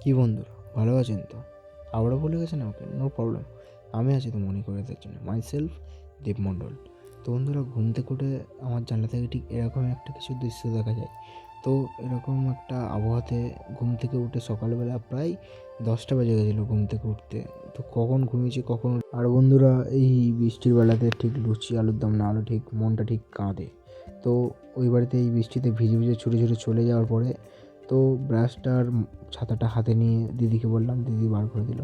কি বন্ধুরা, ভালো আছেন তো? আবারও ভুলে গেছেন আমাকে? নো প্রবলেম, আমি আছি তো মনে করে দেওয়ার জন্য। মাই সেলফ দীপ মণ্ডল। তো বন্ধুরা, ঘুম থেকে উঠে আমার জানলা থেকে ঠিক এরকম একটা কিছু দৃশ্য দেখা যায়। তো এরকম একটা আবহাওয়াতে ঘুম থেকে উঠে সকালবেলা প্রায় 10টা বেজে গেছিলো ঘুম থেকে উঠতে। তো কখন ঘুমিয়েছি কখন। আর বন্ধুরা, এই বৃষ্টির বেলাতে ঠিক লুচি আলুর দম না হলে ঠিক মনটা ঠিক কাঁদে। তো ওই বাড়িতে এই বৃষ্টিতে ভিজে ভিজে ছুটে ছুটে চলে যাওয়ার পরে তো ব্রাশটা আর ছাতাটা হাতে নিয়ে দিদিকে বললাম, দিদি বার করে দিল।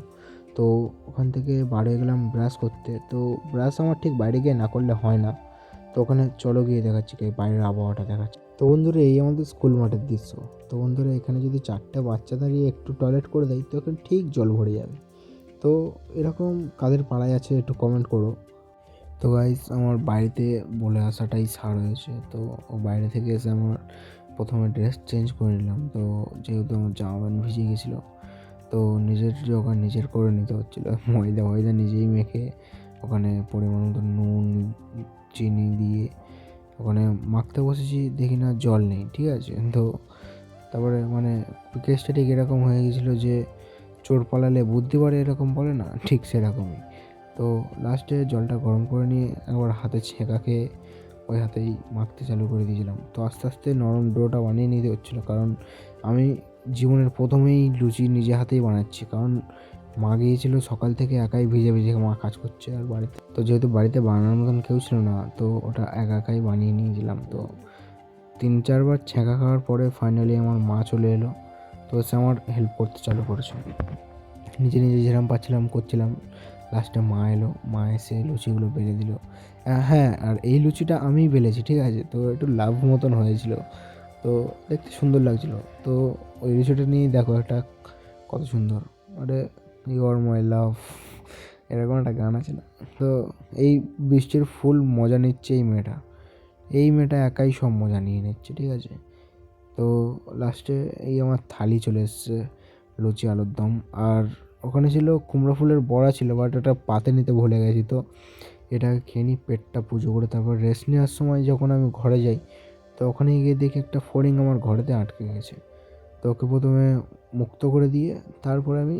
তো ওখান থেকে বার হয়ে গেলাম ব্রাশ করতে। তো ব্রাশ আমার ঠিক বাইরে গিয়ে না করলে হয় না। তো ওখানে চলো গিয়ে দেখাচ্ছি, কি বাইরের আবহাওয়াটা দেখাচ্ছি। তো বন্ধুরা, এই আমাদের স্কুল মাঠের দৃশ্য। তো বন্ধুরা, এখানে যদি 4টা বাচ্চা দাঁড়িয়ে একটু টয়লেট করে দেয় তো এখানে ঠিক জল ভরে যাবে। তো এরকম কাদের পাড়ায় আছে একটু কমেন্ট করো। তো গাইস, আমার বাড়িতে বলে আসাটাই ছাড় হয়েছে। তো ও বাইরে থেকে এসে আমার প্রথমে ড্রেস চেঞ্জ করে নিলাম। তো যেহেতু আমার জামা প্যান্ট ভিজে গেছিলো, তো নিজের জোগাড় নিজের করে নিতে হচ্ছিলো। ময়দা নিজেই মেখে ওখানে পরিমাণ মতো নুন চিনি দিয়ে ওখানে মাখতে বসেছি, দেখি না জল নেই। ঠিক আছে, তো তারপরে মানে কেসটা ঠিক এরকম হয়ে গেছিলো যে চোর পালালে বুদ্ধি বাড়ে, এরকম বলে না, ঠিক সেরকমই। তো লাস্টে জলটা গরম করে নিয়ে একবার হাতে ছেঁকা খেয়ে ওই হাতেই মাখতে চালু করে দিয়েছিলাম। তো আস্তে আস্তে নরম ডোটা বানিয়ে নিতে হচ্ছিলো, কারণ আমি জীবনের প্রথমেই লুচি নিজে হাতেই বানাচ্ছি। কারণ মা গিয়েছিলো সকাল থেকে একাই ভিজে ভিজে মা কাজ করছে, আর বাড়িতে তো যেহেতু বাড়িতে বানানোর মতন কেউ ছিল না, তো ওটা একাই বানিয়ে নিয়েছিলাম। তো 3-4বার ছ্যাঁকা খাওয়ার পরে ফাইনালি আমার মা চলে এলো। তো সে আমার হেল্প করতে চালু করেছে। নিজে নিজে যেরকম পাচ্ছিলাম করছিলাম। লাস্টে মা এলো, মা এসে লুচিগুলো বেলে দিল। হ্যাঁ, আর এই লুচিটা আমিই বেলেছি, ঠিক আছে? তো একটু লাভ মতন হয়েছিল, তো দেখতে সুন্দর লাগছিলো। তো ওই লুচিটা নিয়েই দেখো একটা কত সুন্দর, আরে ইউ আর মাই লাভ, এরকম একটা গান আছে না? তো এই বৃষ্টির ফুল মজা নিচ্ছে এই মেয়েটা একাই সব মজা নিয়ে নিচ্ছে, ঠিক আছে? তো লাস্টে এই আমার থালি চলে এসছে লুচি আলুর দম। আর ওখানে ছিল কুমড়ো ফুলের বড়া ছিল, বাট ওটা পাতে নিতে ভুলে গেছি। তো এটাকে খেয়ে নিই, পেটটা পুজো করে তারপর রেস্ট নেওয়ার সময় যখন আমি ঘরে যাই, তো ওখানে গিয়ে দেখি একটা ফড়িং আমার ঘরেতে আটকে গেছে। তো ওকে প্রথমে মুক্ত করে দিয়ে তারপরে আমি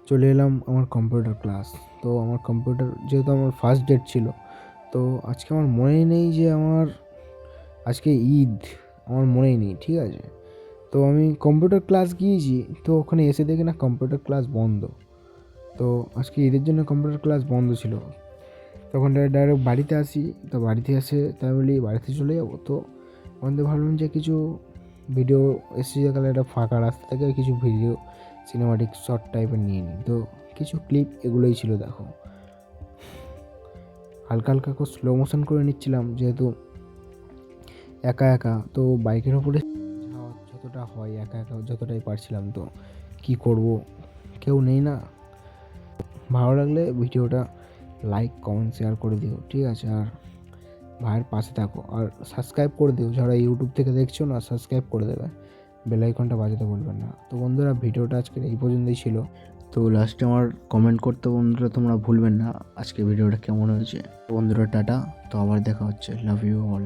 চলে এলাম আমার কম্পিউটার ক্লাস। তো আমার কম্পিউটার যেহেতু আমার ফার্স্ট ডেট ছিল, তো আজকে আমার মনেই নেই যে আমার আজকে ঈদ, আমার মনেই নেই, ঠিক আছে? তো আমি কম্পিউটার ক্লাস গিয়েছি, তো ওখানে এসে দেখি না কম্পিউটার ক্লাস বন্ধ। তো আজকে ঈদের জন্য কম্পিউটার ক্লাস বন্ধ ছিল। তখন ডাইরেক্ট বাড়িতে আসি। তো বাড়িতে এসে তাই বলি বাড়িতে চলে যাবো। তো আমাদের ভাবলাম যে কিছু ভিডিও এসেছে, তাহলে একটা ফাঁকা রাস্তা থেকে কিছু ভিডিও সিনেমাটিক শর্ট টাইপের নিয়ে নিই। তো কিছু ক্লিপ এগুলোই ছিল, দেখো হালকা হালকা করে স্লো মোশন করে নিচ্ছিলাম, যেহেতু একা একা। তো বাইকের ওপরে যতটা হয় একা একা যতটাই পারছিলাম। তো কি করব, কেউ নেই না। ভালো লাগলে ভিডিওটা লাইক কমেন্ট শেয়ার করে দিও, ঠিক আছে? আর ভাইয়ের পাশে থাকো, আর সাবস্ক্রাইব করে দিও। যারা ইউটিউব থেকে দেখছো না, সাবস্ক্রাইব করে দেবে, বেল আইকনটা বাজাতে ভুলবেন না। তো বন্ধুরা, ভিডিওটা আজকের এই পর্যন্তই ছিল। তো লাস্টে আমার কমেন্ট করতে বন্ধুরা তোমরা ভুলবেন না আজকে ভিডিওটা কেমন হয়েছে। বন্ধুরা টাটা, তো আবার দেখা হচ্ছে, লাভ ইউ অল।